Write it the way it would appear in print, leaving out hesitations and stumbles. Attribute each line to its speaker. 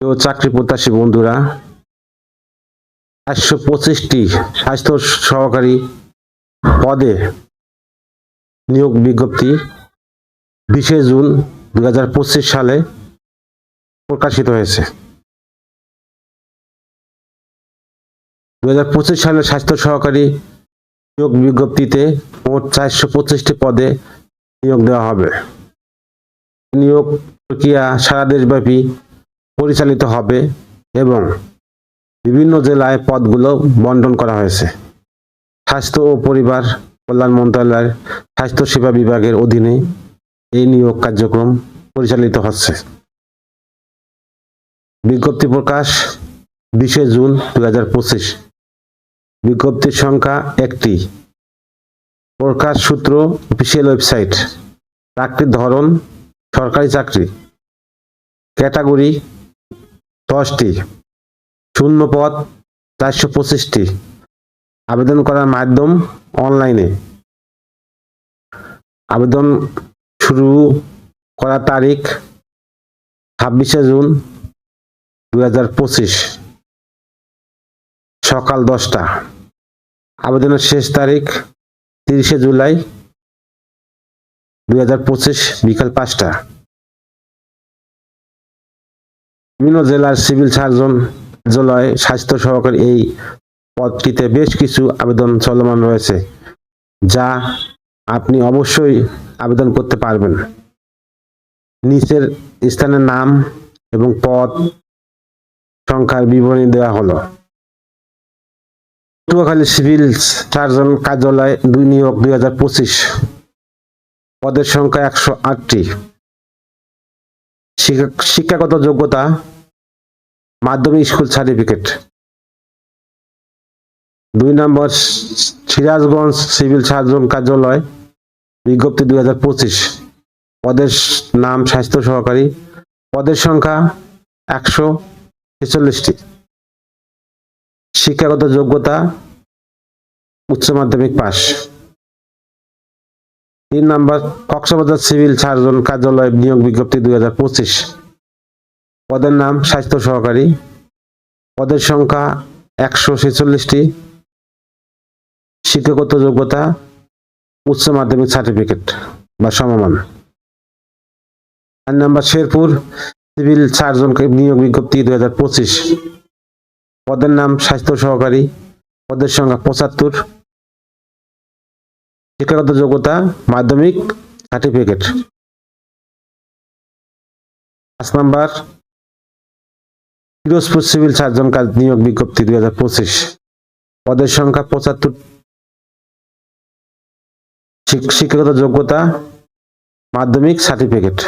Speaker 1: প্রিয় চাকরি প্রত্যাশী বন্ধুরা, 425টি স্বাস্থ্য সহকারী পদে নিয়োগ বিজ্ঞপ্তি 20 জুন 2025 সালে প্রকাশিত হয়েছে। 2025 সালে স্বাস্থ্য সহকারী নিয়োগ বিজ্ঞপ্তিতে মোট 425টি পদে নিয়োগ দেওয়া হবে। নিয়োগ প্রক্রিয়া সারা দেশব্যাপী পরিচালিত হবে এবং বিভিন্ন জেলায় পদগুলো বন্টন করা হয়েছে। স্বাস্থ্য ও পরিবার কল্যাণ মন্ত্রণালয়ের স্বাস্থ্য সেবা বিভাগের অধীনে এই নিয়োগ কার্যক্রম পরিচালিত হচ্ছে। বিজ্ঞপ্তি প্রকাশ 20 জুন 2025। বিজ্ঞপ্তির সংখ্যা 1টি। প্রকাশ সূত্র অফিসিয়াল ওয়েবসাইট। চাকরির ধরন সরকারি চাকরি। ক্যাটাগরি 10টি। শূন্য পদ 425টি। আবেদন করার মাধ্যম অনলাইনে। আবেদন শুরু করার তারিখ 26 জুন 2025 সকাল 10টা। আবেদনের শেষ তারিখ 30 জুলাই 2025 বিকাল 5টা। বিভিন্ন জেলার সিভিল সার্জন কার্যালয়ে স্বাস্থ্য সহকারী এই পদটিতে বেশ কিছু আবেদন চলমান রয়েছে, যা আপনি অবশ্যই আবেদন করতে পারবেন। নিচের স্থানের নাম এবং পদ সংখ্যার বিবরণী দেওয়া হলো। পটুয়াখালী সিভিল সার্জন কার্যালয় নিয়োগ 2025। পদের সংখ্যা 108টি। শিক্ষাগত যোগ্যতা মাধ্যমিক স্কুল সার্টিফিকেট। 2 নম্বর সিরাজগঞ্জ সিভিল সার্জন কার্যালয় বিজ্ঞপ্তি 2025। পদের নাম স্বাস্থ্য সহকারী। পদের সংখ্যা 146টি। শিক্ষাগত যোগ্যতা উচ্চ মাধ্যমিক পাস। 3 নম্বর কক্সবাজার সিভিল সার্জন কার্যালয় নিয়োগ বিজ্ঞপ্তি 2025। পদের নাম স্বাস্থ্য সহকারী। পদের সংখ্যা 146টি। শিক্ষাগত যোগ্যতা উচ্চ মাধ্যমিক সার্টিফিকেট বা সমমান। 4 নম্বর শেরপুর সিভিল সার্জন নিয়োগ বিজ্ঞপ্তি 2025। পদের নাম স্বাস্থ্য সহকারী। পদের সংখ্যা 75। শিক্ষাগত যোগ্যতা মাধ্যমিক সার্টিফিকেট। 5 নম্বর পিরোজপুর সিভিল সার্জন নিয়োগ বিজ্ঞপ্তি 2025। পদের সংখ্যা 75। শিক্ষাগত যোগ্যতা মাধ্যমিক সার্টিফিকেট।